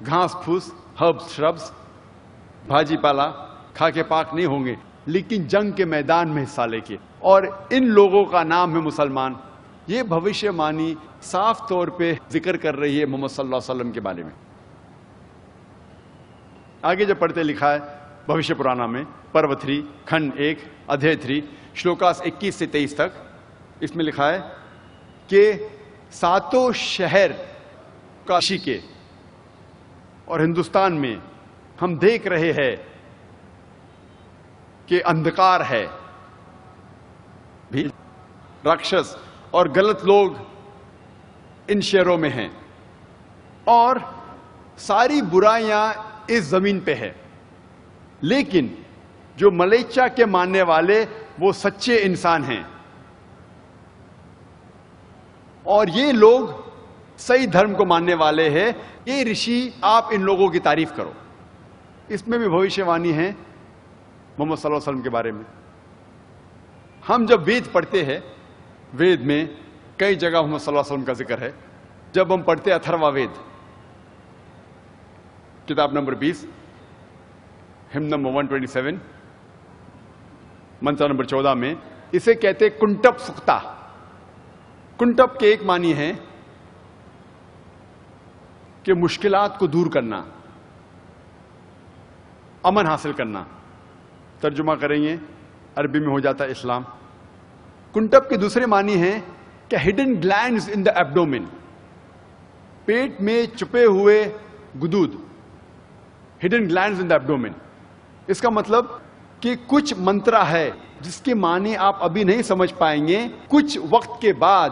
گھاس پھوس، ہربس، شربس، بھاجی پالا کھا کے پاک نہیں ہوں گے، لیکن جنگ کے میدان میں حصہ لے کے، اور ان لوگوں کا نام ہے مسلمان. یہ بھوشیہ وانی صاف طور پہ ذکر کر رہی ہے محمد صلی اللہ علیہ وسلم کے بارے میں. آگے جب پڑھتے لکھا ہے بھوشیہ پرانا میں پرو 3 کھنڈ 1 ادھیے 3 شلوکاس 21 سے 23 تک، اس میں لکھا ہے کہ 7 شہر کاشی کے اور ہندوستان میں ہم دیکھ رہے ہیں کہ اندھکار ہے، بھی راکشس اور غلط لوگ ان شہروں میں ہیں، اور ساری برائیاں اس زمین پہ ہے. لیکن جو ملیچا کے ماننے والے وہ سچے انسان ہیں، اور یہ لوگ صحیح دھرم کو ماننے والے ہیں. یہ رشی آپ ان لوگوں کی تعریف کرو. اس میں بھی بھوشیہ وانی ہے محمد صلی اللہ علیہ وسلم کے بارے میں. ہم جب وید پڑھتے ہیں، وید میں کئی جگہ محمد صلی اللہ علیہ وسلم کا ذکر ہے. جب ہم پڑھتے ہیں اتھروا وید کتاب نمبر 20 ہم نمبر 127 منتر نمبر 14 میں اسے کہتے کنٹپ سکتا. کنٹپ کے ایک معنی ہے کہ مشکلات کو دور کرنا، امن حاصل کرنا. ترجمہ کریں گے عربی میں ہو جاتا ہے اسلام. کنٹپ کے دوسرے معنی ہیں کہ ہڈن گلینڈز ان دا ایبڈومن، پیٹ میں چھپے ہوئے گدود، ہڈن گلینڈز ان دا ایبڈومن. اس کا مطلب کہ کچھ منترا ہے جس کے معنی آپ ابھی نہیں سمجھ پائیں گے، کچھ وقت کے بعد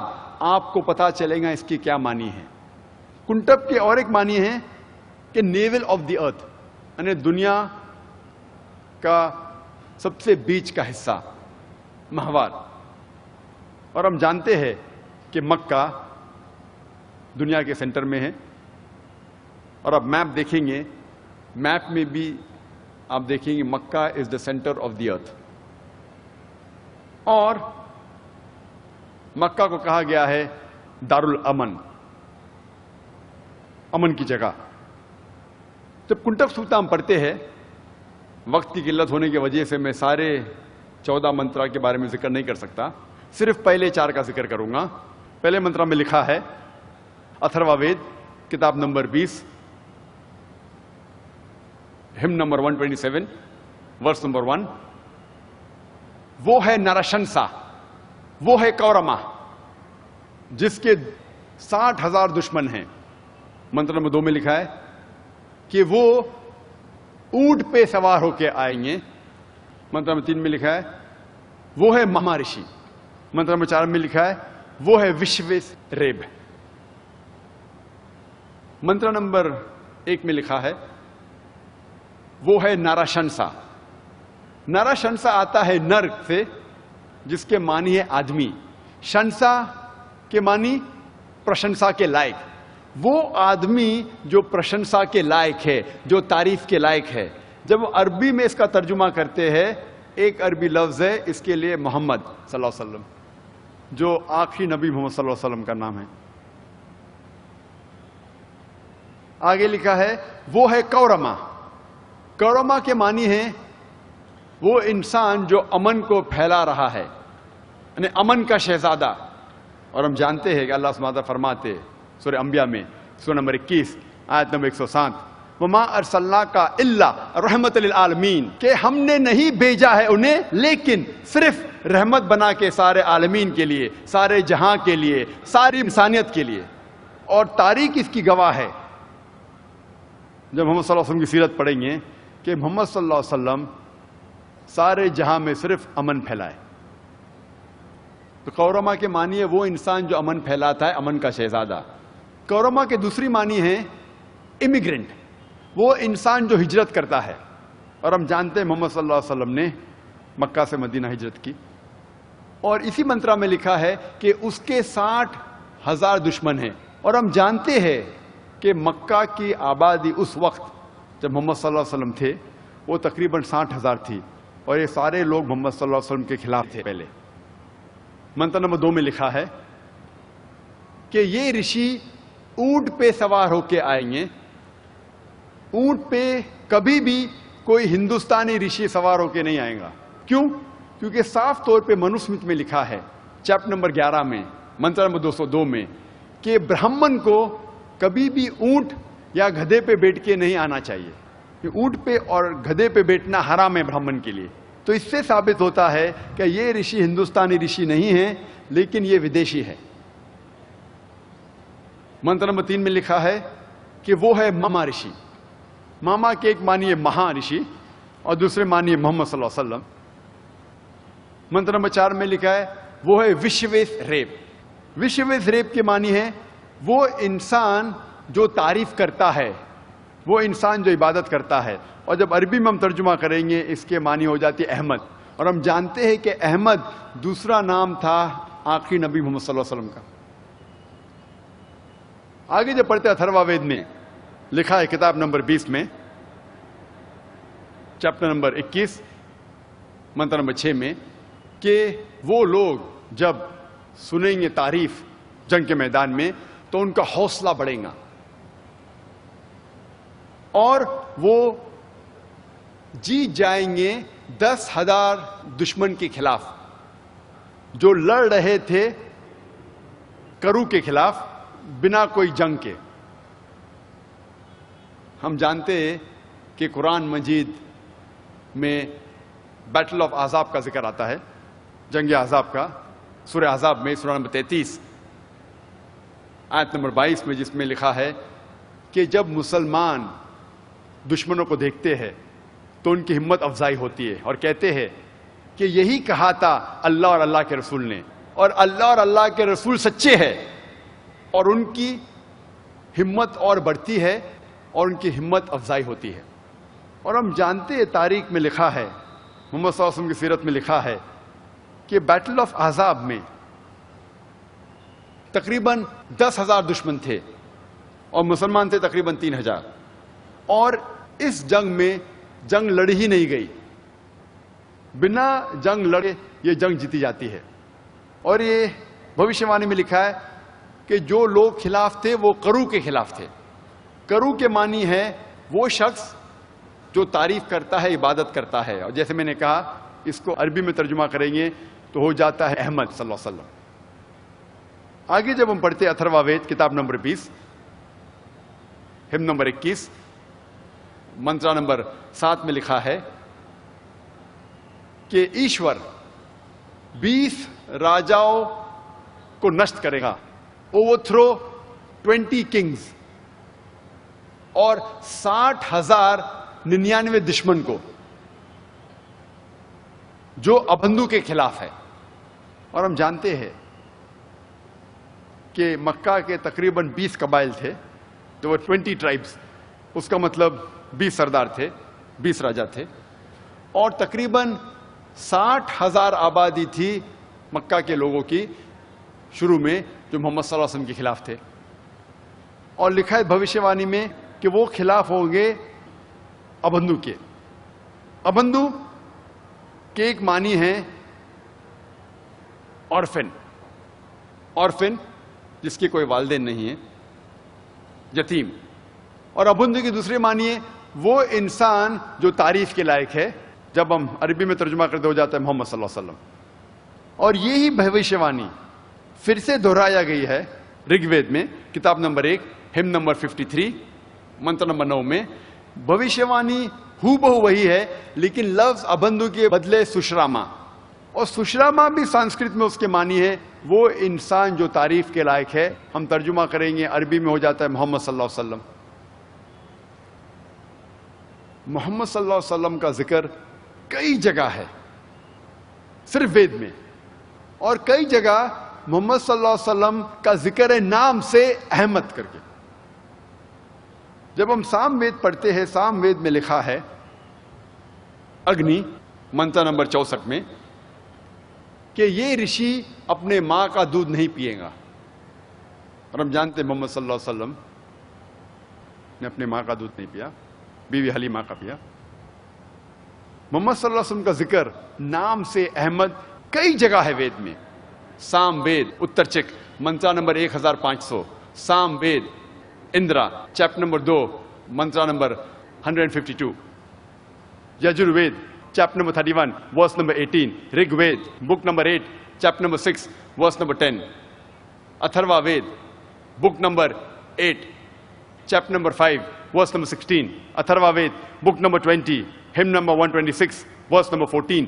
آپ کو پتا چلے گا اس کی کیا معنی ہے. کنٹپ کے اور ایک معنی ہے کہ نیول آف دی ارتھ، یعنی دنیا کا سب سے بیچ کا حصہ، مہوار. اور ہم جانتے ہیں کہ مکہ دنیا کے سینٹر میں ہے. اور اب میپ دیکھیں گے، میپ میں بھی آپ دیکھیں گے مکہ از دا سینٹر آف دی ارتھ. اور مکہ کو کہا گیا ہے دار الامن، امن کی جگہ. جب کنٹپ سکتا ہم پڑھتے ہیں، وقت کی قلت ہونے کی وجہ سے میں سارے 14 منترا کے بارے میں ذکر نہیں کر سکتا، صرف پہلے 4 کا ذکر کروں گا. پہلے منترا میں لکھا ہے اتھروا وید کتاب نمبر 20 ہم نمبر 127 ورس نمبر 1، وہ ہے نرشنسا، وہ ہے کورما جس کے 60,000 دشمن ہیں. منتر نمبر 2 میں لکھا ہے کہ وہ اونٹ پہ سوار ہو کے آئیں گے. منتر نمبر 3 میں لکھا ہے وہ ہے مہارشی. منتر نمبر 4 میں لکھا ہے وہ ہے وشویس ریب. منتر نمبر 1 میں لکھا ہے وہ ہے نرشنسا. نرشنسا آتا ہے نر سے، جس کے معنی ہے آدمی. شنسا کے معنی پرشنسا کے لائق. وہ آدمی جو پرشنسا کے لائق ہے، جو تعریف کے لائق ہے. جب عربی میں اس کا ترجمہ کرتے ہیں، ایک عربی لفظ ہے اس کے لیے محمد صلی اللہ علیہ وسلم، جو آخری نبی محمد صلی اللہ علیہ وسلم کا نام ہے. آگے لکھا ہے وہ ہے کورما. کورما کے معنی ہے وہ انسان جو امن کو پھیلا رہا ہے، یعنی امن کا شہزادہ. اور ہم جانتے ہیں کہ اللہ سبحانہ وتعالیٰ فرماتے سورہ انبیاء میں سورہ نمبر 21 آیت نمبر 107 وَمَا أَرْسَلْنَاكَ إِلَّا رَحْمَةً لِلْعَالَمِينَ، کہ ہم نے نہیں بھیجا ہے انہیں لیکن صرف رحمت بنا کے سارے عالمین کے لیے، سارے جہاں کے لیے، ساری انسانیت کے لیے. اور تاریخ اس کی گواہ ہے. جب محمد صلی اللہ علیہ وسلم کی سیرت پڑھیں گے کہ محمد صلی اللہ علیہ وسلم سارے جہاں میں صرف امن پھیلائے. تو کورما کے معنی ہے وہ انسان جو امن پھیلاتا ہے، امن کا شہزادہ. کورما کے دوسری معنی ہے امیگرنٹ، وہ انسان جو ہجرت کرتا ہے. اور ہم جانتے ہیں محمد صلی اللہ علیہ وسلم نے مکہ سے مدینہ ہجرت کی. اور اسی منترا میں لکھا ہے کہ اس کے 60,000 دشمن ہیں. اور ہم جانتے ہیں کہ مکہ کی آبادی اس وقت جب محمد صلی اللہ علیہ وسلم تھے وہ تقریباً 60,000 تھی، اور یہ سارے لوگ محمد صلی اللہ علیہ وسلم کے خلاف تھے. پہلے منتر نمبر 2 میں لکھا ہے کہ یہ رشی اونٹ پہ سوار ہو کے آئیں گے. اونٹ پہ کبھی بھی کوئی ہندوستانی رشی سوار ہو کے نہیں آئے گا. کیوں؟ کیونکہ صاف طور پہ منوسمرت میں لکھا ہے چیپٹر نمبر 11 میں منتر نمبر 202 میں کہ برہمن کو کبھی بھی اونٹ یا گدھے پہ بیٹھ کے نہیں آنا چاہیے. اونٹ پہ اور گدھے پہ بیٹھنا حرام ہے برہمن کے لیے. تو اس سے ثابت ہوتا ہے کہ یہ رشی ہندوستانی رشی نہیں ہے لیکن یہ ودیشی ہے. منتر نمبر 3 میں لکھا ہے کہ وہ ہے ماما رشی. ماما کے ایک معنی ہے مہا رشی اور دوسرے معنی ہے محمد صلی اللہ علیہ وسلم. منتر نمبر 4 میں لکھا ہے وہ ہے وشویس ریپ. وشویس ریپ کے معنی ہے وہ انسان جو تعریف کرتا ہے, وہ انسان جو عبادت کرتا ہے. اور جب عربی میں ہم ترجمہ کریں گے اس کے معنی ہو جاتی ہے احمد. اور ہم جانتے ہیں کہ احمد دوسرا نام تھا آخری نبی محمد صلی اللہ علیہ وسلم کا. آگے جب پڑھتے اتھروا وید میں لکھا ہے کتاب نمبر 20 میں چیپٹر نمبر 21 منتر نمبر 6 میں کہ وہ لوگ جب سنیں گے تعریف جنگ کے میدان میں تو ان کا حوصلہ بڑھے گا اور وہ جیت جائیں گے 10,000 دشمن کے خلاف جو لڑ رہے تھے کرو کے خلاف بنا کوئی جنگ کے. ہم جانتے ہیں کہ قرآن مجید میں بیٹل آف احزاب کا ذکر آتا ہے, جنگ احزاب کا, سورہ احزاب میں سورہ نمبر 33 آیت نمبر 22 میں, جس میں لکھا ہے کہ جب مسلمان دشمنوں کو دیکھتے ہیں تو ان کی ہمت افزائی ہوتی ہے اور کہتے ہیں کہ یہی کہا تھا اللہ اور اللہ کے رسول نے, اور اللہ اور اللہ کے رسول سچے ہیں, اور ان کی ہمت اور بڑھتی ہے اور ان کی ہمت افزائی ہوتی ہے. اور ہم جانتے ہیں تاریخ میں لکھا ہے, محمد صلی اللہ علیہ وسلم کی سیرت میں لکھا ہے کہ بیٹل آف احزاب میں تقریباً 10,000 دشمن تھے اور مسلمان تھے تقریباً 3,000, اور اس جنگ میں جنگ لڑی ہی نہیں گئی. بنا جنگ لڑے یہ جنگ جیتی جاتی ہے. اور یہ بھوشیہ وانی میں لکھا ہے کہ جو لوگ خلاف تھے وہ کرو کے خلاف تھے. کرو کے معنی ہے وہ شخص جو تعریف کرتا ہے, عبادت کرتا ہے, اور جیسے میں نے کہا اس کو عربی میں ترجمہ کریں گے تو ہو جاتا ہے احمد صلی اللہ علیہ وسلم. آگے جب ہم پڑھتے اتھروا وید کتاب نمبر 20 ہم نمبر 21 منترا نمبر 7 میں لکھا ہے کہ ایشور 20 راجاؤں کو نشٹ کرے گا, اوورتھرو 20 کنگز, اور 60,099 دشمن کو جو ابندو کے خلاف ہے. اور ہم جانتے ہیں کہ مکہ کے تقریباً 20 قبائل تھے, جو وہ 20 ٹرائبس, اس کا مطلب 20 سردار تھے, 20 راجا تھے, اور تقریباً 60,000 آبادی تھی مکہ کے لوگوں کی شروع میں جو محمد صلی اللہ علیہ وسلم کے خلاف تھے. اور لکھا ہے بھوشیہ وانی میں کہ وہ خلاف ہوں گے ابندو کے. ابندو کے ایک معنی ہے آرفن, آرفن جس کے کوئی والدین نہیں ہے, یتیم. اور ابندو کی دوسری معنی ہے وہ انسان جو تعریف کے لائق ہے, جب ہم عربی میں ترجمہ کرتے ہو جاتا ہے محمد صلی اللہ علیہ وسلم. اور یہی بھوشیہ وانی پھر سے دہرایا گئی ہے رگ وید میں کتاب نمبر 1 ہم نمبر 53 منتر نمبر 9 میں. بھوشیہ وانی ہو بہو وہی ہے, لیکن لفظ ابندو کے بدلے سشراما, اور سشراما بھی سنسکرت میں اس کے معنی ہے وہ انسان جو تعریف کے لائق ہے. ہم ترجمہ کریں گے عربی میں ہو جاتا ہے محمد صلی اللہ علیہ وسلم. محمد صلی اللہ علیہ وسلم کا ذکر کئی جگہ ہے صرف وید میں, اور کئی جگہ محمد صلی اللہ علیہ وسلم کا ذکر ہے نام سے احمد کر کے. جب ہم سام وید پڑھتے ہیں, سام وید میں لکھا ہے اگنی منتر نمبر 64 میں کہ یہ رشی اپنے ماں کا دودھ نہیں پیے گا. اور ہم جانتے ہیں محمد صلی اللہ علیہ وسلم نے اپنے ماں کا دودھ نہیں پیا, بیوی حلیمہ کا پیا. محمد صلی اللہ علیہ وسلم کا ذکر نام سے احمد کئی جگہ ہے وید میں. سام وید اتر چک Mantra number 1500, Sama Veda Indra chapter number 2 منترا number 152. Yajurved, chapter number 31, verse number 18. Rigved, book number 8, chapter number 6, verse number 10. Atharva Ved, book number 8, chapter number 5, verse number 16. Atharva Ved, book number 20, hymn number 126, verse number 14.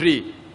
3।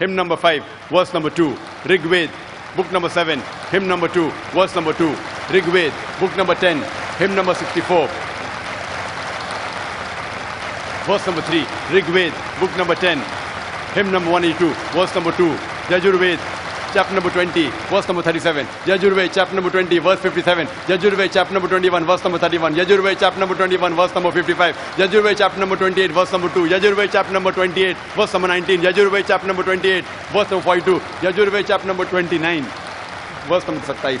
hymn number 5 verse number 2। Rigved book number 7 hymn number 2 verse number 2। Rigved book number 10 hymn number 64 verse number 3। Rigved book number 10 hymn number 182 verse number 2। Yajurved chapter number 20 verse number 37। Yajurved chapter number 20 verse 57। Yajurved chapter number 21 verse number 31। Yajurved chapter number 21 verse number 55। Yajurved chapter number 28 verse number 2। Yajurved chapter number 28 verse number 19। Yajurved chapter number 28 verse number 42। Yajurved chapter number 29 verse number 27।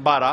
12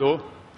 2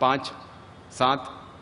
5, 7,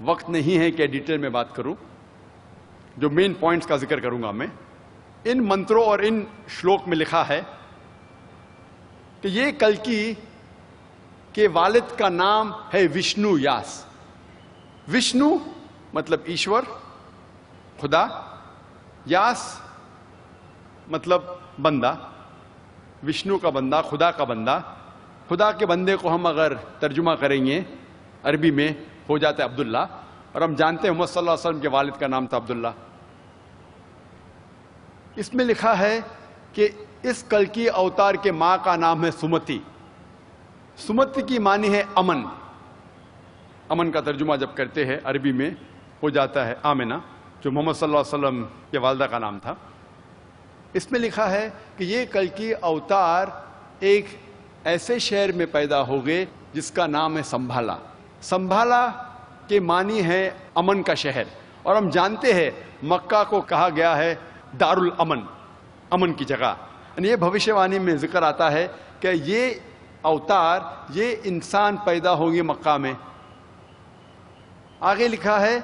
وقت نہیں ہے کہ detail میں بات کروں. جو main points کا ذکر کروں گا میں. ان منتروں اور ان شلوک میں لکھا ہے کہ یہ کلکی کے والد کا نام ہے وشنو یاس. وشنو مطلب ایشور، خدا. یاس مطلب بندہ. وشنو کا بندہ، خدا کا بندہ. خدا کے بندے کو ہم اگر ترجمہ کریں گے عربی میں ہو جاتا ہے عبداللہ. اور ہم جانتے ہیں محمد صلی اللہ علیہ وسلم کے والد کا نام تھا عبداللہ. اس میں لکھا ہے کہ اس کلکی اوتار کے ماں کا نام ہے سمتی. سمتی کی معنی ہے امن. امن کا ترجمہ جب کرتے ہیں عربی میں ہو جاتا ہے آمنہ، جو محمد صلی اللہ علیہ وسلم کے والدہ کا نام تھا. اس میں لکھا ہے کہ یہ کلکی اوتار ایک ایسے شہر میں پیدا ہو گئے جس کا نام ہے سنبھالا. سنبھالا کے معنی ہے امن کا شہر. اور ہم جانتے ہیں مکہ کو کہا گیا ہے دار الامن، امن کی جگہ. یہ بھوشیہ وانی میں ذکر آتا ہے کہ یہ اوتار، یہ انسان پیدا ہوں گے مکہ میں. آگے لکھا ہے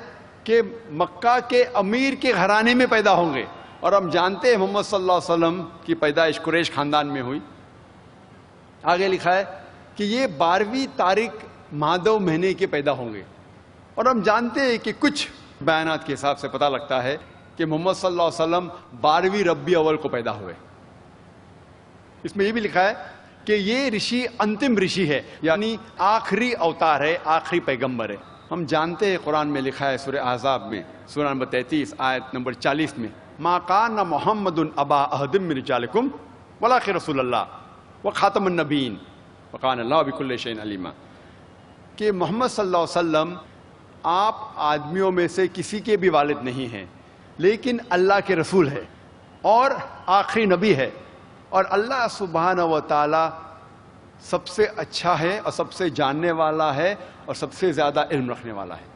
کہ مکہ کے امیر کے گھرانے میں پیدا ہوں گے. اور ہم جانتے ہیں محمد صلی اللہ علیہ وسلم کی پیدائش قریش خاندان میں ہوئی. آگے لکھا ہے کہ یہ 12ویں تاریخ مہادو مہینے کے پیدا ہوں گے. اور ہم جانتے ہیں کہ کچھ بیانات کے حساب سے پتہ لگتا ہے کہ محمد صلی اللہ علیہ وسلم 12ویں ربیع اول کو پیدا ہوئے. اس میں یہ بھی لکھا ہے کہ یہ رشی انتم رشی ہے، یعنی آخری اوتار ہے، آخری پیغمبر ہے. ہم جانتے ہیں قرآن میں لکھا ہے سورہ احزاب میں سورہ نمبر 33 آیت نمبر 40 میں ما کان محمد ابا احد من رجالکم ولکن رسول اللہ وخاتم النبیین وکان اللہ بکل شیء علیما. کہ محمد صلی اللہ علیہ وسلم آپ آدمیوں میں سے کسی کے بھی والد نہیں ہیں، لیکن اللہ کے رسول ہے اور آخری نبی ہے. اور اللہ سبحانہ و تعالی سب سے اچھا ہے اور سب سے جاننے والا ہے اور سب سے زیادہ علم رکھنے والا ہے.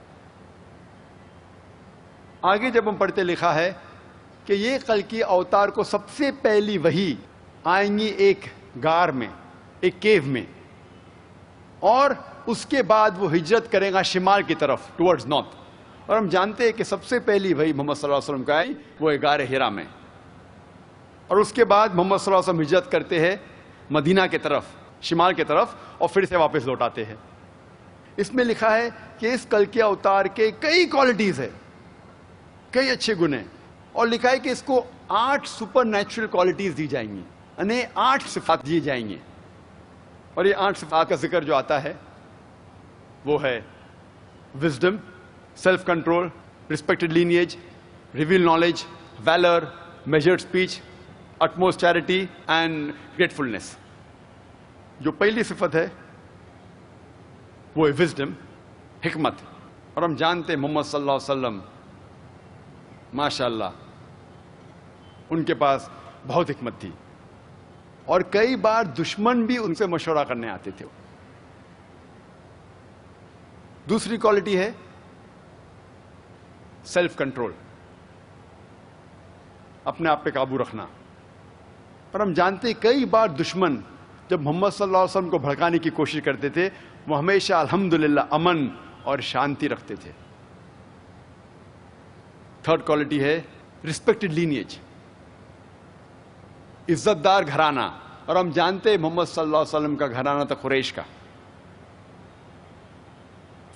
آگے جب ہم پڑھتے لکھا ہے کہ یہ کلکی اوتار کو سب سے پہلی وحی آئیں گی ایک غار میں، ایک کیو میں. اور اس کے بعد وہ ہجرت کرے گا شمال کی طرف، ٹورڈز نارتھ. اور ہم جانتے ہیں کہ سب سے پہلی وحی محمد صلی اللہ علیہ وسلم کا آئی وہ غار ہرا میں. اور اس کے بعد محمد صلی اللہ علیہ وسلم ہجرت کرتے ہیں مدینہ کی طرف، شمال کی طرف، اور پھر سے واپس لوٹ آتے ہیں. اس میں لکھا ہے کہ اس کلکی اوتار کے کئی کوالٹیز ہیں، کئی اچھے گن ہیں. اور لکھا ہے کہ اس کو 8 سپر نیچرل کوالٹیز دی جائیں گی، یعنی 8 صفات دیے جائیں گے. اور یہ 8 صفات کا ذکر جو آتا ہے وہ ہے wisdom, self control, respected lineage, revealed knowledge, valour, measured speech, utmost charity and gratefulness. جو پہلی صفت ہے وہ ہے وزڈم، حکمت. اور ہم جانتے ہیں محمد صلی اللہ علیہ وسلم ماشاء اللہ ان کے پاس بہت حکمت تھی، اور کئی بار دشمن بھی ان سے مشورہ کرنے آتے تھے. دوسری کوالٹی ہے سیلف کنٹرول، اپنے آپ پہ قابو رکھنا. اور ہم جانتے ہیں کئی بار دشمن جب محمد صلی اللہ علیہ وسلم کو بھڑکانے کی کوشش کرتے تھے وہ ہمیشہ الحمدللہ امن اور شانتی رکھتے تھے. تھرڈ کوالٹی ہے ریسپیکٹڈ لینیج، عزت دار گھرانہ. اور ہم جانتے ہیں محمد صلی اللہ علیہ وسلم کا گھرانہ تھا قریش کا.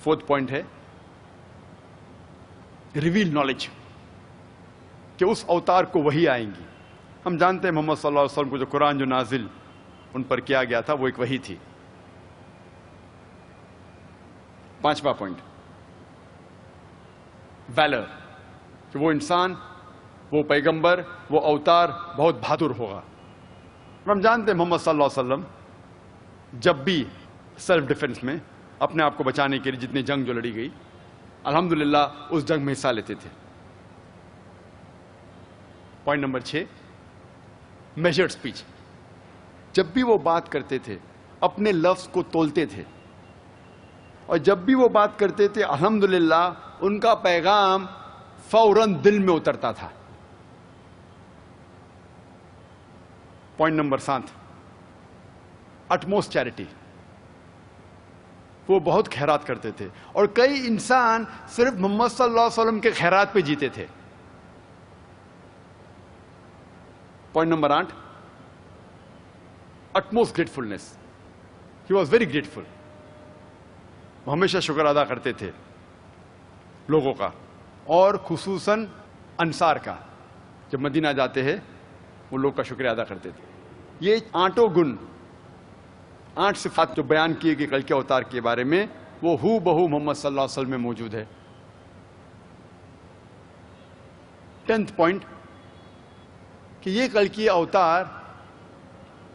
فورتھ پوائنٹ ہے ریویل نالج، کہ اس اوتار کو وحی آئیں گی. ہم جانتے ہیں محمد صلی اللہ علیہ وسلم کو جو قرآن جو نازل ان پر کیا گیا تھا وہ ایک وحی تھی. پانچواں پوائنٹ ویلر، کہ وہ انسان، وہ پیغمبر، وہ اوتار بہت بہادر ہوگا. ہم جانتے ہیں محمد صلی اللہ علیہ وسلم جب بھی سیلف ڈیفنس میں اپنے آپ کو بچانے کے لیے جتنی جنگ جو لڑی گئی الحمدللہ اس جنگ میں حصہ لیتے تھے. Point number 6 measured speech. جب بھی وہ بات کرتے تھے اپنے لفظ کو تولتے تھے، اور جب بھی وہ بات کرتے تھے الحمدللہ ان کا پیغام فوراً دل میں اترتا تھا. Point number 7 utmost charity. وہ بہت خیرات کرتے تھے، اور کئی انسان صرف محمد صلی اللہ علیہ وسلم کے خیرات پہ جیتے تھے۔ Point number 8، utmost gratefulness. He was very grateful. وہ ہمیشہ شکر ادا کرتے تھے لوگوں کا، اور خصوصاً انصار کا۔ جب مدینہ جاتے ہیں وہ لوگ کا شکریہ ادا کرتے تھے۔ یہ 8 گن، 8 صفات جو بیان کیے گئے کلکی اوتار کے بارے میں، وہ ہو بہو محمد صلی اللہ علیہ وسلم میں موجود ہے۔ 10th پوائنٹ کہ یہ کلکی اوتار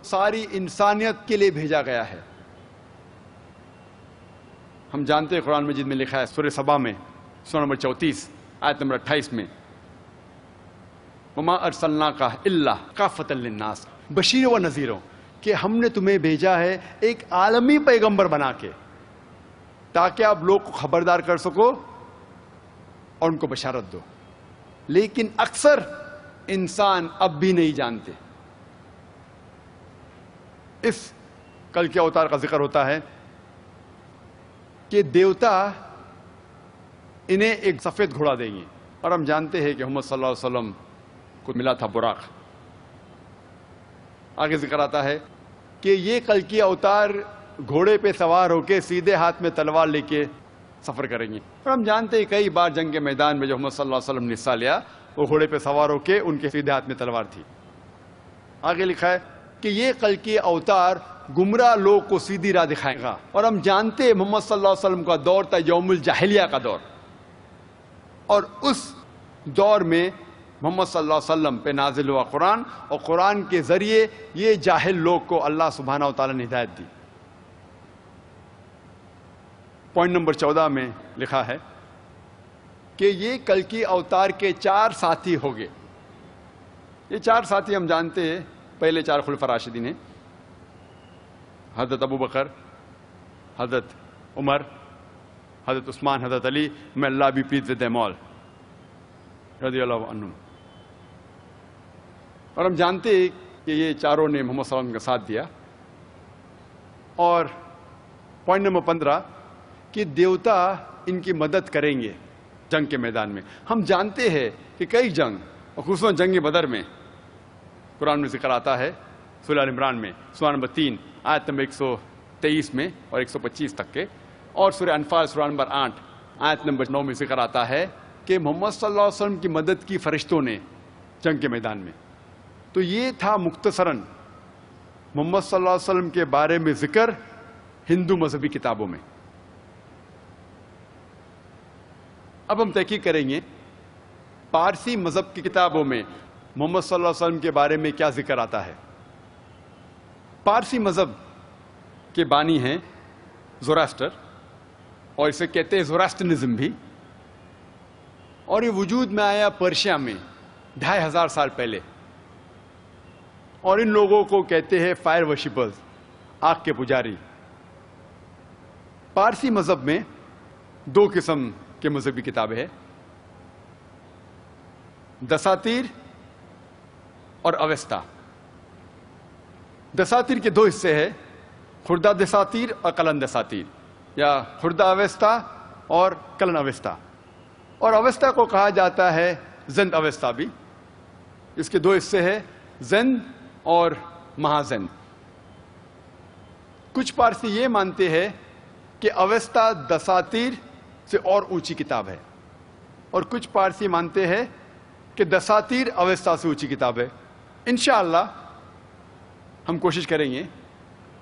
ساری انسانیت کے لیے بھیجا گیا ہے۔ ہم جانتے ہیں قرآن مجید میں لکھا ہے سورہ سبا میں، سورہ نمبر 34 آیت نمبر 28 میں، وما ارسلناک الا کافۃ للناس بشیر و نذیر، کہ ہم نے تمہیں بھیجا ہے ایک عالمی پیغمبر بنا کے، تاکہ آپ لوگ کو خبردار کر سکو اور ان کو بشارت دو۔ لیکن اکثر انسان اب بھی نہیں جانتے۔ اس کلکی اوتار کا ذکر ہوتا ہے کہ دیوتا انہیں ایک سفید گھوڑا دیں گے، اور ہم جانتے ہیں کہ محمد صلی اللہ علیہ وسلم کو ملا تھا براق۔ آگے ذکر آتا ہے کہ یہ کلکی اوتار گھوڑے پہ سوار ہو کے سیدھے ہاتھ میں تلوار لے کے سفر کریں گے، اور ہم جانتے ہیں کئی بار جنگ کے میدان میں جو محمد صلی اللہ علیہ وسلم نے حصہ لیا، وہ گھوڑے پہ سوار ہو کے ان کے سیدھے ہاتھ میں تلوار تھی۔ آگے لکھا ہے کہ یہ کلکی اوتار گمراہ لوگ کو سیدھی راہ دکھائے گا، اور ہم جانتے ہیں محمد صلی اللہ علیہ وسلم کا دور تھا یوم الجاہلیہ کا دور، اور اس دور میں محمد صلی اللہ علیہ وسلم پہ نازل ہوا قرآن، اور قرآن کے ذریعے یہ جاہل لوگ کو اللہ سبحانہ و تعالیٰ نے ہدایت دی۔ پوائنٹ نمبر 14 میں لکھا ہے کہ یہ کلکی اوتار کے 4 ساتھی ہو گئے۔ یہ 4 ساتھی ہم جانتے ہیں پہلے 4 خلفاء راشدین ہیں، حضرت ابو بکر، حضرت عمر، حضرت عثمان، حضرت علی، میں اللہ بھی پیس ود دیم آل رضی اللہ عنہم۔ اور ہم جانتے ہیں کہ یہ چاروں نے محمد صلی اللہ علیہ وسلم کا ساتھ دیا۔ اور پوائنٹ نمبر 15 کہ دیوتا ان کی مدد کریں گے جنگ کے میدان میں۔ ہم جانتے ہیں کہ کئی جنگ، اور خصوصاً جنگ بدر میں قرآن میں ذکر آتا ہے، سورہ ال عمران میں سورہ نمبر 3 آیت نمبر 123 میں اور 125 تک کے، اور سورہ انفال سورہ نمبر 8 آیت نمبر 9 میں ذکر آتا ہے کہ محمد صلی اللہ علیہ وسلم کی مدد کی فرشتوں نے جنگ کے میدان میں۔ تو یہ تھا مختصراً محمد صلی اللہ علیہ وسلم کے بارے میں ذکر ہندو مذہبی کتابوں میں۔ اب ہم تحقیق کریں گے پارسی مذہب کی کتابوں میں محمد صلی اللہ علیہ وسلم کے بارے میں کیا ذکر آتا ہے۔ پارسی مذہب کے بانی ہیں زوراسٹر، اور اسے کہتے ہیں زوراسٹرنزم بھی، اور یہ وجود میں آیا پرشیا میں 2500 سال پہلے، اور ان لوگوں کو کہتے ہیں فائر ورشپرز، آگ کے پجاری۔ پارسی مذہب میں 2 قسم کے مذہبی کتابیں ہیں، دساتیر اور اوستا۔ دساتیر کے 2 حصے ہیں، خردہ دساتیر اور کلن دساتیر، یا خردہ اوستا اور کلن اوستا۔ اور اوستا کو کہا جاتا ہے زند اوستا بھی۔ اس کے 2 حصے ہیں، زند اور مہازند۔ کچھ پارسی یہ مانتے ہیں کہ اوستا دساتیر سے اور اونچی کتاب ہے، اور کچھ پارسی مانتے ہیں کہ دساتیر اوستا سے اونچی کتاب ہے۔ انشاءاللہ ہم کوشش کریں گے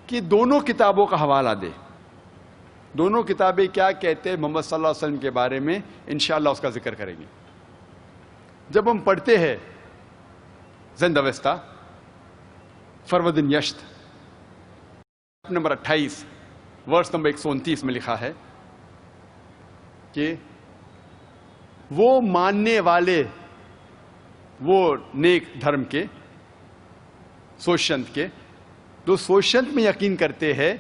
کہ دونوں کتابوں کا حوالہ دیں، دونوں کتابیں کیا کہتے ہیں محمد صلی اللہ علیہ وسلم کے بارے میں، انشاءاللہ اس کا ذکر کریں گے۔ جب ہم پڑھتے ہیں زند اوستا، فروردن یشت نمبر 28 ورس نمبر 129 میں لکھا ہے کہ وہ ماننے والے، وہ نیک دھرم کے، سوشنت کے، جو سوشنت میں یقین کرتے ہیں،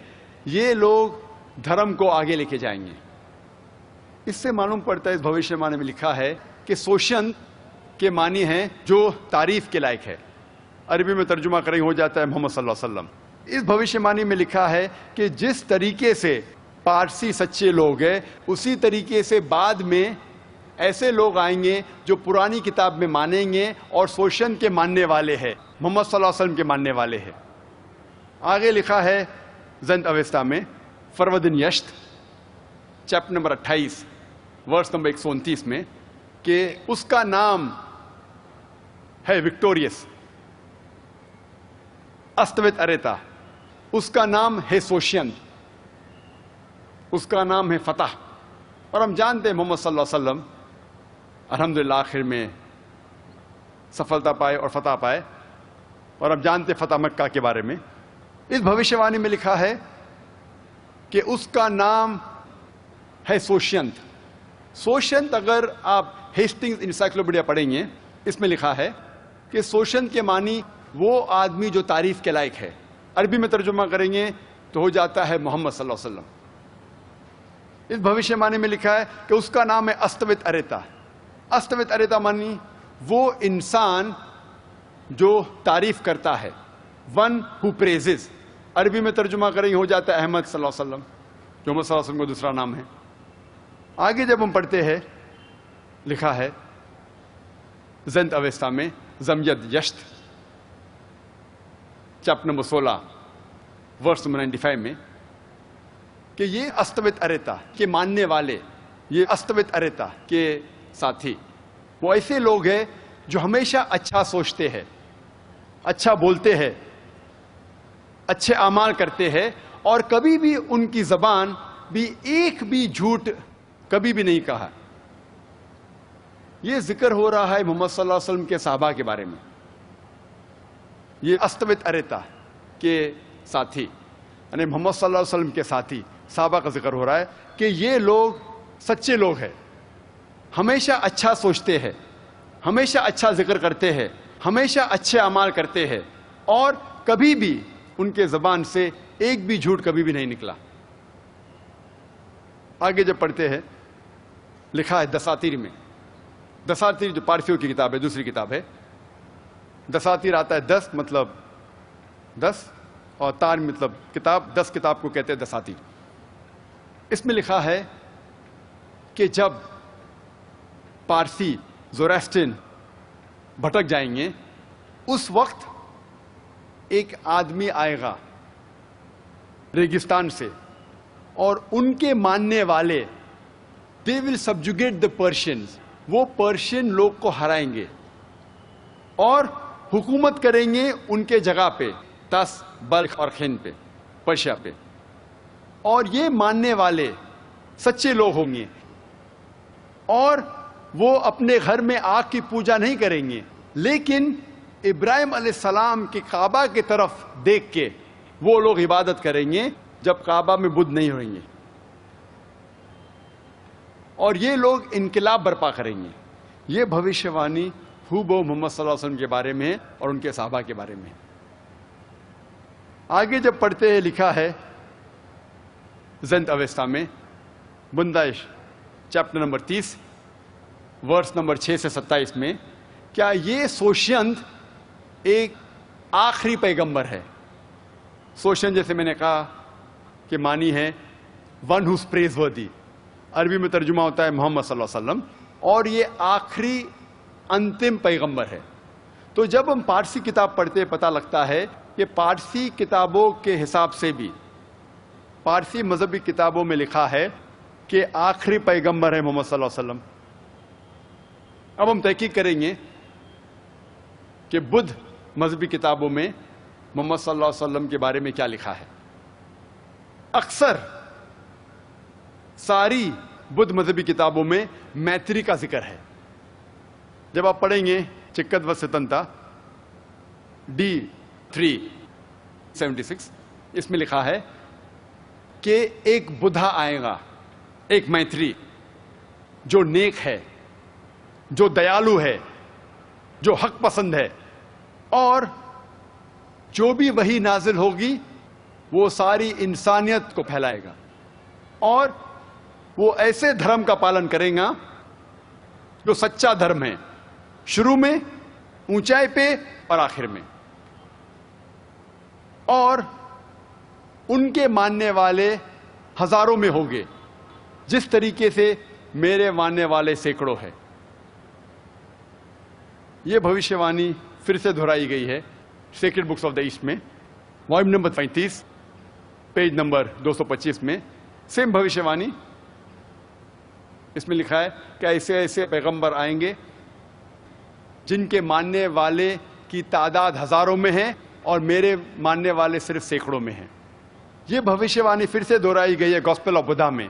یہ لوگ دھرم کو آگے لے کے جائیں گے۔ اس سے معلوم پڑتا ہے، اس بھوشیہ معنی میں لکھا ہے کہ سوشنت کے معنی ہیں جو تعریف کے لائق ہے، عربی میں ترجمہ کریں ہو جاتا ہے محمد صلی اللہ علیہ وسلم۔ اس بھوشیہ معنی میں لکھا ہے کہ جس طریقے سے پارسی سچے لوگ ہیں، اسی طریقے سے بعد میں ایسے لوگ آئیں گے جو پرانی کتاب میں مانیں گے اور سوشن کے ماننے والے ہیں، محمد صلی اللہ علیہ وسلم کے ماننے والے ہیں۔ آگے لکھا ہے زند اویستا میں فروردن یشت چیپٹر نمبر 28 ورس نمبر 129 میں کہ اس کا نام ہے وکٹوریس استوت اریتا، اس کا نام ہے سوشین، اس کا نام ہے فتح۔ اور ہم جانتے ہیں محمد صلی اللہ علیہ وسلم الحمدللہ آخر میں سفلتا پائے اور فتح پائے، اور ہم جانتے ہیں فتح مکہ کے بارے میں۔ اس بھوشیہ وانی میں لکھا ہے کہ اس کا نام ہے سوشینت۔ سوشینت اگر آپ ہیسٹنگز انسائکلوپیڈیا پڑھیں گے، اس میں لکھا ہے کہ سوشینت کے معنی وہ آدمی جو تعریف کے لائق ہے۔ عربی میں ترجمہ کریں گے تو ہو جاتا ہے محمد صلی اللہ علیہ وسلم۔ اس بھوشیہ وانی میں لکھا ہے کہ اس کا نام ہے استوت اریتا۔ استوت اریتا معنی وہ انسان جو تعریف کرتا ہے، ون ہو پریزز۔ عربی میں ترجمہ کریں گے ہو جاتا ہے احمد صلی اللہ علیہ وسلم، جو محمد صلی اللہ علیہ وسلم کا دوسرا نام ہے۔ آگے جب ہم پڑھتے ہیں لکھا ہے زند اویستا میں زمید یشت چیپٹر نمبر 16 ورس نمبر 95 میں کہ یہ استوت اریتا کے ماننے والے، یہ استوت اریتا کے ساتھی وہ ایسے لوگ ہیں جو ہمیشہ اچھا سوچتے ہیں، اچھا بولتے ہیں، اچھے اعمال کرتے ہیں، اور کبھی بھی ان کی زبان بھی ایک بھی جھوٹ کبھی بھی نہیں کہا۔ یہ ذکر ہو رہا ہے محمد صلی اللہ علیہ وسلم کے صحابہ کے بارے میں۔ یہ استوت اریتا کے ساتھی یعنی محمد صلی اللہ علیہ وسلم کے ساتھی صحابہ کا ذکر ہو رہا ہے کہ یہ لوگ سچے لوگ ہیں، ہمیشہ اچھا سوچتے ہیں، ہمیشہ اچھا ذکر کرتے ہیں، ہمیشہ اچھے اعمال کرتے ہیں، اور کبھی بھی ان کے زبان سے ایک بھی جھوٹ کبھی بھی نہیں نکلا۔ آگے جب پڑھتے ہیں لکھا ہے دساتیر میں، دساتیر جو پارسیوں کی کتاب ہے، دوسری کتاب ہے، دساتیر آتا ہے 10 مطلب 10 اور تار مطلب کتاب، 10 کتاب کو کہتے ہیں دساتیر۔ اس میں لکھا ہے کہ جب پارسی زوریسٹرین بھٹک جائیں گے، اس وقت ایک آدمی آئے گا ریگستان سے، اور ان کے ماننے والے they will subjugate the Persians، وہ پرشین لوگ کو ہرائیں گے اور حکومت کریں گے ان کے جگہ پہ، تس، بلخ اور خن پہ، پرشیا پہ۔ اور یہ ماننے والے سچے لوگ ہوں گے، اور وہ اپنے گھر میں آگ کی پوجا نہیں کریں گے، لیکن ابراہیم علیہ السلام کے کعبہ کی طرف دیکھ کے وہ لوگ عبادت کریں گے جب کعبہ میں بدھ نہیں ہوئیں گے، اور یہ لوگ انقلاب برپا کریں گے۔ یہ بھوشیہ وانی ہو محمد صلی اللہ علیہ وسلم کے بارے میں اور ان کے صحابہ کے بارے میں۔ آگے جب پڑھتے ہیں لکھا ہے زند اویستا میں بندائش چیپٹر نمبر 30 ورس نمبر 6 سے 27 میں، کیا یہ سوشینت ایک آخری پیغمبر ہے؟ سوشین جیسے میں نے کہا کہ معنی ہے ون ہوز پریز وردی، عربی میں ترجمہ ہوتا ہے محمد صلی اللہ علیہ وسلم، اور یہ آخری انتم پیغمبر ہے۔ تو جب ہم پارسی کتاب پڑھتے پتہ لگتا ہے کہ پارسی کتابوں کے حساب سے بھی، پارسی مذہبی کتابوں میں لکھا ہے کہ آخری پیغمبر ہے محمد صلی اللہ علیہ وسلم۔ اب ہم تحقیق کریں گے کہ بدھ مذہبی کتابوں میں محمد صلی اللہ علیہ وسلم کے بارے میں کیا لکھا ہے۔ اکثر ساری بدھ مذہبی کتابوں میں میتری کا ذکر ہے۔ جب آپ پڑھیں گے چکت و ستنتا D376، اس میں لکھا ہے کہ ایک بدھا آئے گا، ایک میتری جو نیک ہے، جو دیالو ہے، جو حق پسند ہے، اور جو بھی وحی نازل ہوگی وہ ساری انسانیت کو پھیلائے گا، اور وہ ایسے دھرم کا پالن کرے گا جو سچا دھرم ہے، شروع میں، اونچائی پہ اور آخر میں۔ اور ان کے ماننے والے ہزاروں میں ہوگے، جس طریقے سے میرے ماننے والے سینکڑوں ہے۔ یہ بھوشیہ وانی پھر سے دہرائی گئی ہے sacred books of the east میں، والیوم نمبر 35 پیج نمبر 225 میں۔ سیم بھوشیہ وانی، اس میں لکھا ہے کہ ایسے ایسے پیغمبر آئیں گے جن کے ماننے والے کی تعداد ہزاروں میں ہے اور میرے ماننے والے صرف سینکڑوں میں ہیں۔ یہ بھوشیہ وانی پھر سے دہرائی گئی ہے گاسپل آف بدھا میں،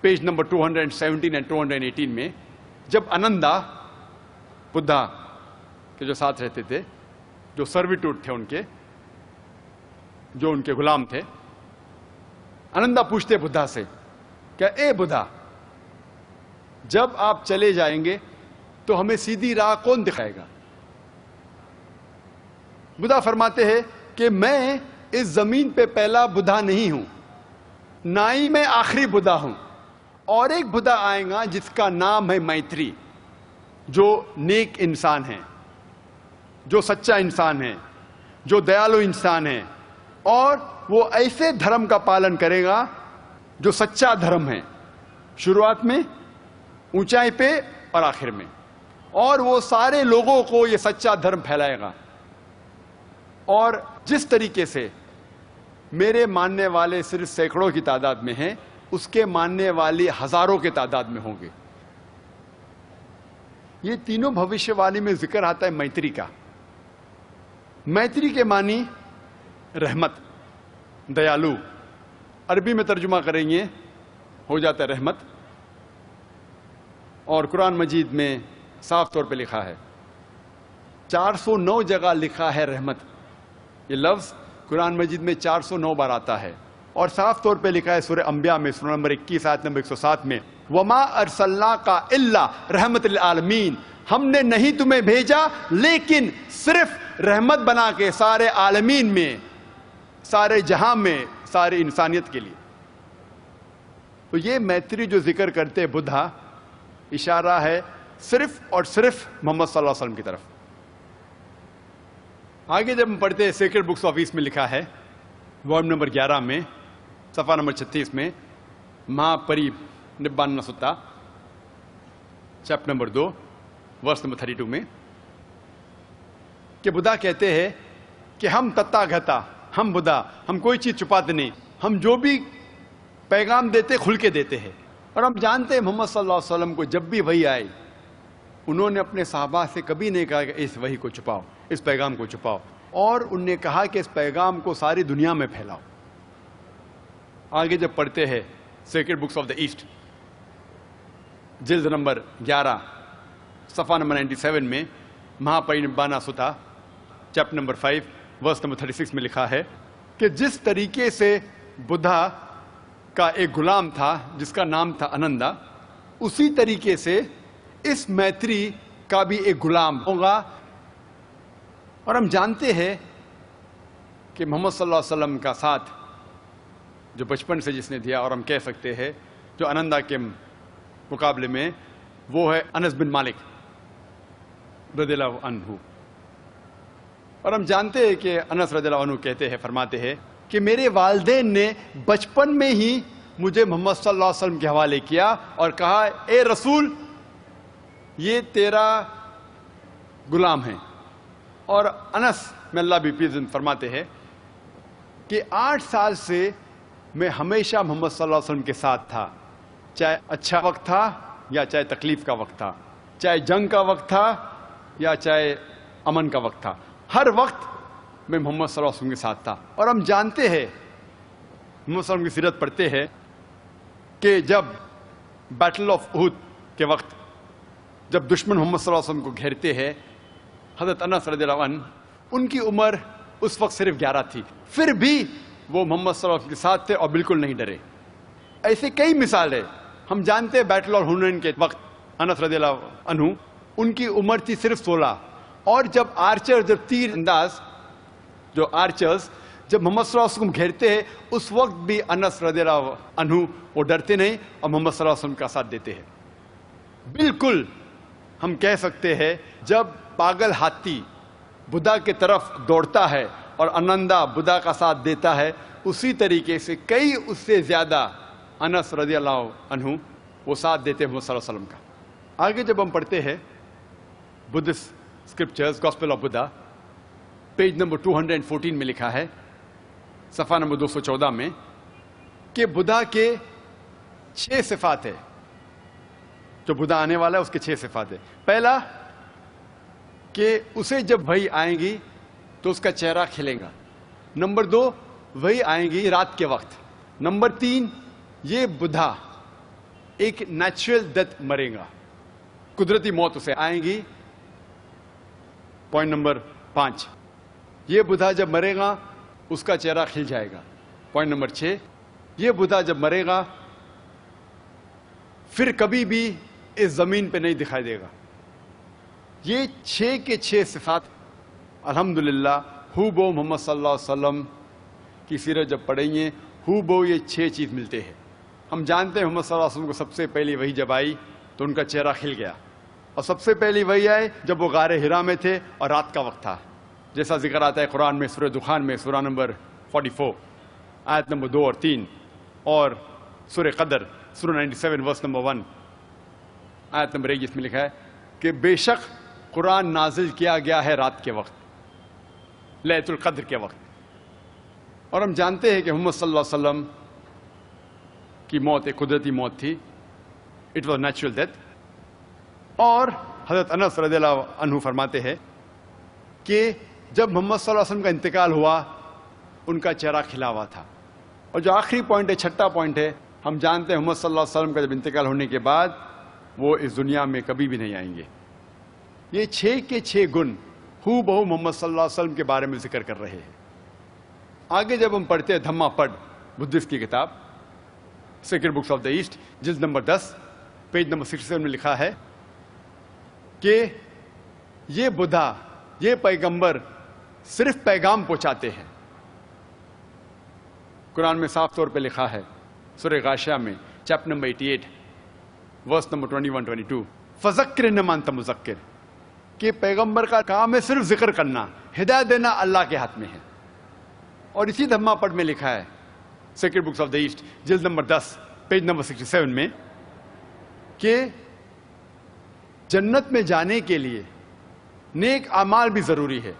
پیج نمبر 217 اینڈ 218 میں، جب انندا بدھا کے جو ساتھ رہتے تھے، جو سرویٹوڈ تھے ان کے، جو ان کے غلام تھے، انندا پوچھتے بدھا سے کہ اے بدھا، جب آپ چلے جائیں گے تو ہمیں سیدھی راہ کون دکھائے گا؟ بدھا فرماتے ہیں کہ میں اس زمین پہ پہلا بدھا نہیں ہوں، نہ ہی میں آخری بدھا ہوں، اور ایک بدھا آئے گا جس کا نام ہے میتری، جو نیک انسان ہے، جو سچا انسان ہے، جو دیالو انسان ہے، اور وہ ایسے دھرم کا پالن کرے گا جو سچا دھرم ہے، شروعات میں، اونچائی پہ اور آخر میں، اور وہ سارے لوگوں کو یہ سچا دھرم پھیلائے گا۔ اور جس طریقے سے میرے ماننے والے صرف سینکڑوں کی تعداد میں ہیں، اس کے ماننے والے ہزاروں کے تعداد میں ہوں گے۔ یہ تینوں بھوشیہ وانی میں ذکر آتا ہے میتری کا۔ میتری کے معنی رحمت، دیالو، عربی میں ترجمہ کریں گے ہو جاتا ہے رحمت، اور قرآن مجید میں صاف طور پہ لکھا ہے، 409 جگہ لکھا ہے رحمت۔ یہ لفظ قرآن مجید میں 409 بار آتا ہے، اور صاف طور پہ لکھا ہے سورہ انبیاء میں سورہ نمبر 21 آیت نمبر 107 میں، وَمَا أَرْسَلْنَاكَ إِلَّا رَحْمَةً لِلْعَالَمِينَ، ہم نے نہیں تمہیں بھیجا لیکن صرف رحمت بنا کے سارے عالمین میں، سارے جہاں میں، ساری انسانیت کے لیے۔ تو یہ میتری جو ذکر کرتے بدھا، اشارہ ہے صرف اور صرف محمد صلی اللہ علیہ وسلم کی طرف۔ آگے جب ہم پڑھتے ہیں سیکرڈ بکس آف ایسٹ میں لکھا ہے والیوم نمبر 11 میں صفحہ نمبر 36 میں، مہا پری نبان ستا چیپٹر نمبر 2 ورس نمبر 32 میں، کہ بدھا کہتے ہیں کہ ہم تتا گھتا، ہم بدھا، ہم کوئی چیز چھپاتے نہیں، ہم جو بھی پیغام دیتے کھل کے دیتے ہیں۔ اور ہم جانتے ہیں محمد صلی اللہ علیہ وسلم کو جب بھی وحی آئی، انہوں نے اپنے صحابہ سے کبھی نہیں کہا کہ اس وحی کو چھپاؤ، اس پیغام کو چھپاؤ، اور انہوں نے کہا کہ اس پیغام کو ساری دنیا میں پھیلاؤ۔ آگے جب پڑھتے ہیں sacred books of the east جلد نمبر 11 صفحہ نمبر 97 میں، مہا پرینبانا ستا چیپٹر نمبر 5 ورس نمبر 36 میں لکھا ہے کہ جس طریقے سے بدھا کا ایک غلام تھا جس کا نام تھا انندا، اسی طریقے سے اس میتری کا بھی ایک غلام ہوگا۔ اور ہم جانتے ہیں کہ محمد صلی اللہ علیہ وسلم کا ساتھ جو بچپن سے جس نے دیا، اور ہم کہہ سکتے ہیں جو انندا کے مقابلے میں، وہ ہے انس بن مالک رضی اللہ عنہ۔ اور ہم جانتے ہیں کہ انس رضی اللہ عنہ کہتے ہیں، فرماتے ہیں کہ میرے والدین نے بچپن میں ہی مجھے محمد صلی اللہ علیہ وسلم کے حوالے کیا اور کہا اے رسول، یہ تیرا غلام ہے۔ اور انس میں اللہ بھی پیزن فرماتے ہیں کہ 8 سال سے میں ہمیشہ محمد صلی اللہ علیہ وسلم کے ساتھ تھا، چاہے اچھا وقت تھا یا چاہے تکلیف کا وقت تھا، چاہے جنگ کا وقت تھا یا چاہے امن کا وقت تھا، ہر وقت میں محمد صلی اللہ علیہ وسلم کے ساتھ تھا۔ اور ہم جانتے ہیں، محمد صلی اللہ علیہ وسلم کی سیرت پڑھتے ہیں کہ جب بیٹل آف احد کے وقت جب دشمن محمد صلی اللہ علیہ وسلم کو گھیرتے ہیں، حضرت انس رضی اللہ عنہ، ان کی عمر اس وقت صرف 11 تھی، پھر بھی وہ محمد صلی اللہ علیہ وسلم کے ساتھ تھے اور بالکل نہیں ڈرے۔ ایسے کئی مثالیں ہم جانتے ہیں۔ بیٹل آف حنین کے وقت انس رضی اللہ عنہ، ان کی عمر تھی صرف 16، اور جب آرچر، جب تیر انداز جو آرچرز جب محمد صلی اللہ علیہ وسلم گھیرتے ہیں، اس وقت بھی انس رضی اللہ عنہ وہ ڈرتے نہیں اور محمد صلی اللہ علیہ وسلم کا ساتھ دیتے ہیں۔ بالکل ہم کہہ سکتے ہیں جب پاگل ہاتھی بدھا کی طرف دوڑتا ہے اور انندا بدھا کا ساتھ دیتا ہے، اسی طریقے سے کئی اس سے زیادہ انس رضی اللہ عنہ وہ ساتھ دیتے ہیں محمد صلی اللہ علیہ وسلم کا. آگے جب ہم پڑھتے ہیں Buddhist scriptures gospel of Buddha page number 214 میں لکھا ہے صفحہ نمبر 214 میں کہ بدھا کے 6 صفات ہے. جو بدھا آنے والا ہے اس کے 6 صفات ہے. پہلا کہ اسے جب وحی آئیں گی تو اس کا چہرہ کھلے گا. نمبر 2 وحی آئیں گی رات کے وقت. نمبر 3 یہ بدھا ایک نیچرل ڈیتھ مرے گا, قدرتی موت اسے آئیں گی. پوائنٹ نمبر 5 یہ بدھا جب مرے گا اس کا چہرہ کھل جائے گا. پوائنٹ نمبر 6 یہ بدھا جب مرے گا پھر کبھی بھی اس زمین پہ نہیں دکھائی دے گا. یہ 6 کے 6 صفات الحمدللہ ہو بو محمد صلی اللہ علیہ وسلم کی سیرت جب پڑھیں گے ہو بو یہ 6 چیز ملتے ہیں. ہم جانتے ہیں محمد صلی اللہ علیہ وسلم کو سب سے پہلی وحی جب آئی تو ان کا چہرہ کھل گیا, اور سب سے پہلی وحی آئی جب وہ غار حرا میں تھے اور رات کا وقت تھا, جیسا ذکر آتا ہے قرآن میں سورہ دخان میں سورہ نمبر 44 آیت نمبر 2 اور 3, اور سورہ قدر سورہ 97 ورس نمبر 1 آیت نمبر 1 جس میں لکھا ہے کہ بے شک قرآن نازل کیا گیا ہے رات کے وقت, لیلۃ القدر کے وقت. اور ہم جانتے ہیں کہ محمد صلی اللہ علیہ وسلم کی موت ایک قدرتی موت تھی, اٹ واز نیچرل ڈیتھ. اور حضرت انس رضی اللہ عنہ فرماتے ہیں کہ جب محمد صلی اللہ علیہ وسلم کا انتقال ہوا ان کا چہرہ کھلا ہوا تھا. اور جو آخری پوائنٹ ہے, چھٹا پوائنٹ ہے, ہم جانتے ہیں محمد صلی اللہ علیہ وسلم کا جب انتقال ہونے کے بعد وہ اس دنیا میں کبھی بھی نہیں آئیں گے. یہ 6 کے 6 گن ہو بہو محمد صلی اللہ علیہ وسلم کے بارے میں ذکر کر رہے ہیں. آگے جب ہم پڑھتے ہیں دھما پڑھ بدھسٹ کی کتاب sacred books of the east جلد نمبر 10 پیج نمبر 67 میں لکھا ہے کہ یہ بدھا یہ پیغمبر صرف پیغام پہنچاتے ہیں. قرآن میں صاف طور پہ لکھا ہے سورہ غاشیہ میں چیپٹر نمبر 88 ورس نمبر 21-22 فذکر انما انت مذکر, کہ پیغمبر کا کام ہے صرف ذکر کرنا, ہدایت دینا اللہ کے ہاتھ میں ہے. اور اسی دھما پڑھ میں لکھا ہے sacred books of the east جلد نمبر 10 پیج نمبر 67 میں کہ جنت میں جانے کے لیے نیک اعمال بھی ضروری ہے.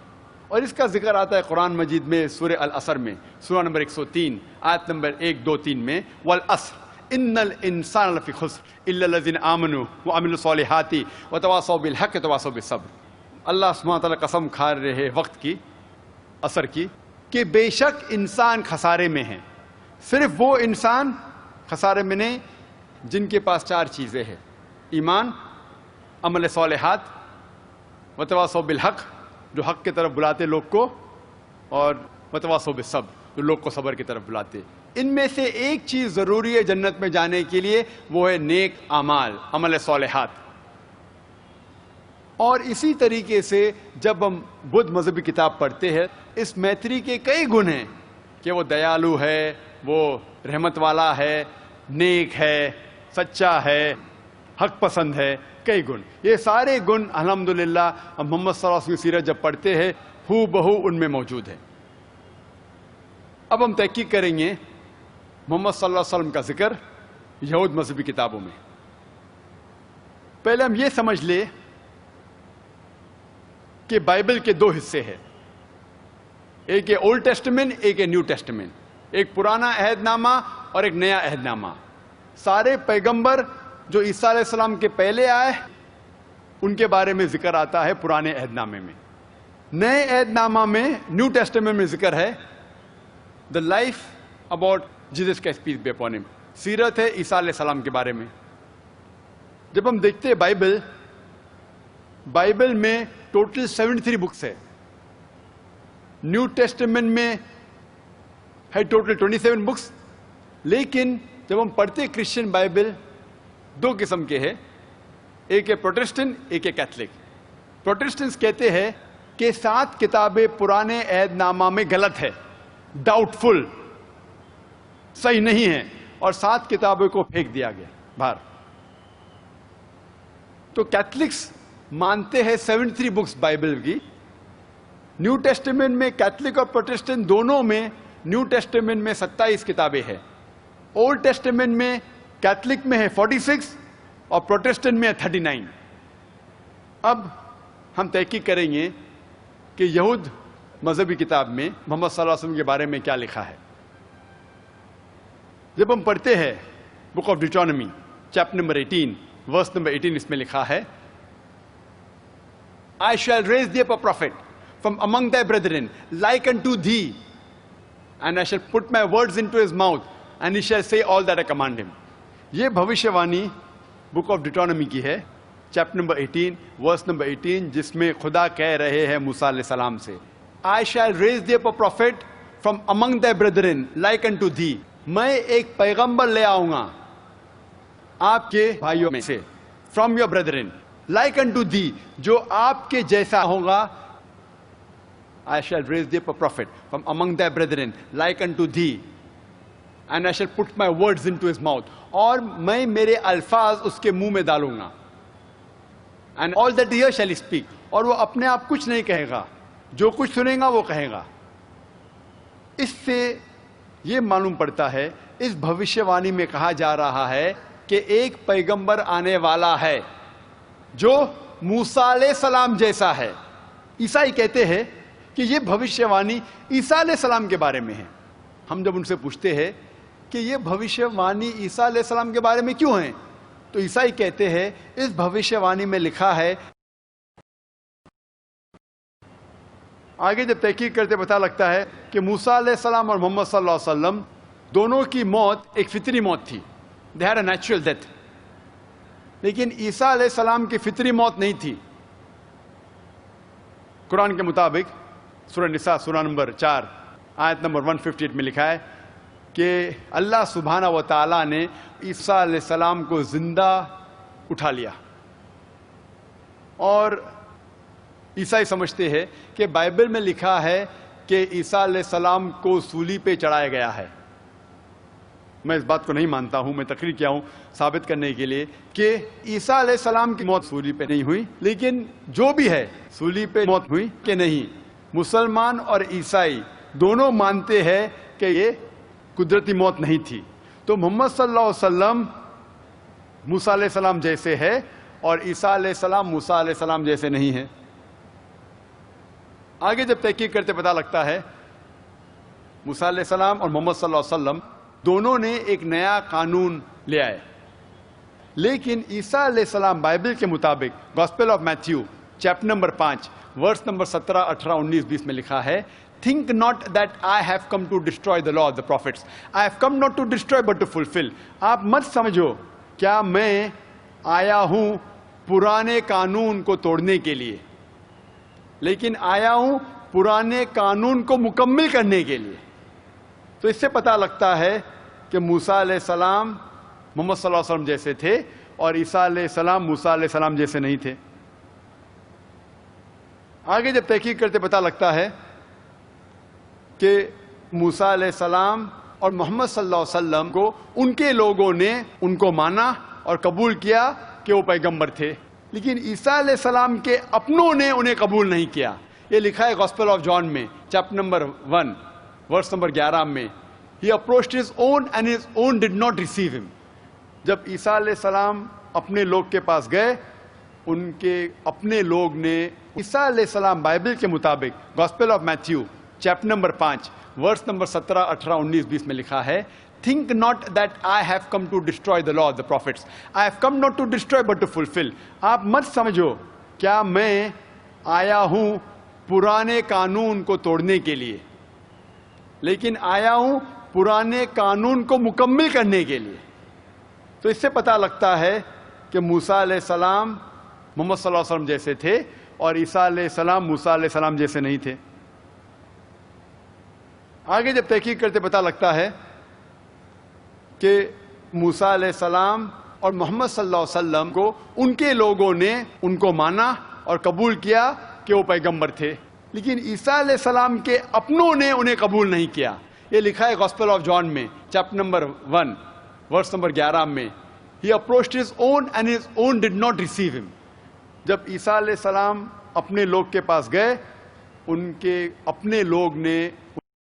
اور اس کا ذکر آتا ہے قرآن مجید میں سورہ العصر میں سورہ نمبر 103 آیت نمبر 1, 2, 3 میں والعصر ان الانسان لفی خسر الا الذین آمنوا وعملوا الصالحات وتواصوا بالحق وتواصوا بالصبر. اللہ سبحانہ و تعالیٰ قسم کھا رہے وقت کی, عصر کی, کہ بے شک انسان خسارے میں ہیں. صرف وہ انسان خسارے میں نہیں جن کے پاس 4 چیزیں ہیں, ایمان, عمل صالحات, وتواصوا بالحق جو حق کی طرف بلاتے لوگ کو, اور وتواصوا بالصبر جو لوگ کو صبر کی طرف بلاتے. ان میں سے ایک چیز ضروری ہے جنت میں جانے کے لیے, وہ ہے نیک اعمال, عمل صالحات. اور اسی طریقے سے جب ہم بدھ مذہبی کتاب پڑھتے ہیں اس میتری کے کئی گن ہیں کہ وہ دیالو ہے, وہ رحمت والا ہے, نیک ہے, سچا ہے, حق پسند ہے, کئی گن. یہ سارے گن الحمدللہ محمد صلی اللہ علیہ وسلم کی سیرت جب پڑھتے ہیں ہو بہو ان میں موجود ہے. اب ہم تحقیق کریں گے محمد صلی اللہ علیہ وسلم کا ذکر یہود مذہبی کتابوں میں. پہلے ہم یہ سمجھ لیں کہ بائبل کے 2 حصے ہیں, ایک ہے اولڈ ٹیسٹمنٹ, ایک ہے نیو ٹیسٹمنٹ, ایک پرانا عہد نامہ اور ایک نیا عہد نامہ. سارے پیغمبر جو عیسیٰ علیہ السلام کے پہلے آئے ان کے بارے میں ذکر آتا ہے پرانے عہد نامے میں. نئے عہد نامہ میں نیو ٹیسٹمنٹ میں ذکر ہے the life about Jesus Christ peace be upon him, سیرت ہے عیسیٰ علیہ السلام کے بارے میں. جب ہم دیکھتے ہیں بائبل میں ٹوٹل 73 بکس ہے, نیو ٹیسٹمنٹ میں ہے ٹوٹل 27 بکس. لیکن جب ہم پڑھتے کرسچن بائبل 2 قسم کے ہیں, ایک ہے پروٹسٹنٹ, ایک ہے کیتھولک. پروٹسٹنٹس کہتے ہیں کہ 7 کتابیں پرانے عہد نامہ میں غلط ہے, ڈاؤٹ فل, صحیح نہیں ہے, اور 7 کتابوں کو پھینک دیا گیا باہر. تو کیتھولکس مانتے ہیں 73 بکس بائبل کی. نیو ٹیسٹمنٹ میں کیتھولک اور پروٹسٹنٹ دونوں میں نیو ٹیسٹمنٹ میں 27 کتابیں ہیں, اولڈ ٹیسٹمنٹ میں کیتھولک میں ہے 46 اور پروٹسٹنٹ میں ہے 39. اب ہم تحقیق کریں گے کہ یہود مذہبی کتاب میں محمد صلی اللہ علیہ وسلم کے بارے میں کیا لکھا ہے. جب ہم پڑھتے ہیں book of Deuteronomy chapter number 18 verse number 18, اس میں لکھا ہے I shall raise thee up a prophet from among thy brethren like unto thee, and I shall put my words into his mouth, and he shall say all that I command him. یہ بھوشیوانی بک of Deuteronomy کی ہے chapter number 18 verse number 18, جس میں خدا کہہ رہے ہیں موسیٰ علیہ السلام سے I shall raise thee up a prophet from among thy brethren like unto thee. میں ایک پیغمبر لے آؤں گا آپ کے بھائیوں میں سے, from your brethren, like unto thee, جو آپ کے جیسا ہوگا. I shall raise thee up a prophet from among thy brethren like unto thee, and I shall put my words into his mouth. اور میں میرے الفاظ اس کے منہ میں ڈالوں گا. And all that he shall speak. اور وہ اپنے آپ کچھ نہیں کہے گا, جو کچھ سنے گا وہ کہے گا. اس سے یہ معلوم پڑتا ہے, اس بھوشیوانی میں کہا جا رہا ہے کہ ایک پیغمبر آنے والا ہے جو موسیٰ علیہ السلام جیسا ہے. عیسائی کہتے ہیں کہ یہ بھوشیوانی عیسیٰ علیہ السلام کے بارے میں ہے. ہم جب ان سے پوچھتے ہیں کہ یہ بھوشیوانی عیسیٰ علیہ السلام کے بارے میں کیوں ہیں, تو عیسائی کہتے ہیں اس بھوشیوانی میں لکھا ہے. آگے جب تحقیق کرتے پتہ لگتا ہے کہ موسیٰ علیہ السلام اور محمد صلی اللہ علیہ وسلم دونوں کی موت ایک فطری موت تھی. They had a natural death. لیکن عیسیٰ علیہ السلام کی فطری موت نہیں تھی. قرآن کے مطابق سورہ نساء سورہ نمبر 4 آیت نمبر 158 میں لکھا ہے کہ اللہ سبحانہ و تعالیٰ نے عیسیٰ علیہ السلام کو زندہ اٹھا لیا. اور عیسائی سمجھتے ہیں کہ بائبل میں لکھا ہے کہ عیسیٰ علیہ السلام کو صلیب پہ چڑھایا گیا ہے. میں اس بات کو نہیں مانتا ہوں. میں تقریر کیا ہوں ثابت کرنے کے لیے کہ عیسیٰ علیہ السلام کی موت صلیب پہ نہیں ہوئی, لیکن جو بھی ہے صلیب پہ موت ہوئی کہ نہیں. مسلمان اور عیسائی دونوں مانتے ہیں کہ یہ قدرتی موت نہیں تھی. تو محمد صلی اللہ علیہ وسلم موسیٰ علیہ السلام جیسے ہے اور عیسیٰ علیہ السلام موسیٰ علیہ السلام جیسے نہیں ہیں. آگے جب تحقیق کرتے پتہ لگتا ہے موسیٰ علیہ السلام اور محمد صلی اللہ علیہ وسلم دونوں نے ایک نیا قانون لے آئے. لیکن عیسیٰ علیہ السلام بائبل کے مطابق gospel of Matthew chapter number 5 verse number 17, 18, 19, 20 میں لکھا ہے Think not that I have come to destroy the law of the prophets. I have come not to destroy but to fulfill. آپ مت سمجھو کیا میں آیا ہوں پرانے قانون کو توڑنے کے لیے, لیکن آیا ہوں پرانے قانون کو مکمل کرنے کے لیے. تو اس سے پتہ لگتا ہے کہ موسیٰ علیہ السلام محمد صلی اللہ علیہ وسلم جیسے تھے اور عیسیٰ علیہ السلام موسیٰ علیہ السلام جیسے نہیں تھے. آگے جب تحقیق کرتے پتہ لگتا ہے کہ موسیٰ علیہ السلام اور محمد صلی اللہ علیہ وسلم کو ان کے لوگوں نے ان کو مانا اور قبول کیا کہ وہ پیغمبر تھے, لیکن عیسیٰ علیہ السلام کے اپنوں نے انہیں قبول نہیں کیا. یہ لکھا ہے گاسپل آف جان میں چیپٹر نمبر 1 ورس نمبر 11 میں He approached his own and his own did not receive him. جب عیسیٰ علیہ السلام اپنے لوگ کے پاس گئے, ان کے اپنے لوگ نے عیسیٰ علیہ السلام بائبل کے مطابق gospel of Matthew chapter number 5 verse number 17, 18, 19, 20 میں لکھا ہے Think not that I have come to destroy the law of the prophets. I have come not to destroy but to fulfill. آپ مت سمجھو کیا میں آیا ہوں پرانے قانون کو توڑنے کے لیے, لیکن آیا ہوں پرانے قانون کو مکمل کرنے کے لیے. تو اس سے پتہ لگتا ہے کہ موسیٰ علیہ السلام محمد صلی اللہ علیہ وسلم جیسے تھے اور عیسیٰ علیہ السلام موسیٰ علیہ السلام جیسے نہیں تھے. آگے جب تحقیق کرتے پتہ لگتا ہے کہ موسیٰ علیہ السلام اور محمد صلی اللہ علیہ وسلم کو ان کے لوگوں نے ان کو مانا اور قبول کیا کہ وہ پیغمبر تھے, لیکن عیسیٰ علیہ السلام کے اپنوں نے انہیں قبول نہیں کیا. یہ لکھا ہے گاسپل آف جان میں چیپٹر نمبر 1 ورس نمبر 11 میں He approached his own and his own did not receive him. جب عیسیٰ علیہ السلام اپنے لوگ کے پاس گئے, ان کے اپنے لوگ نے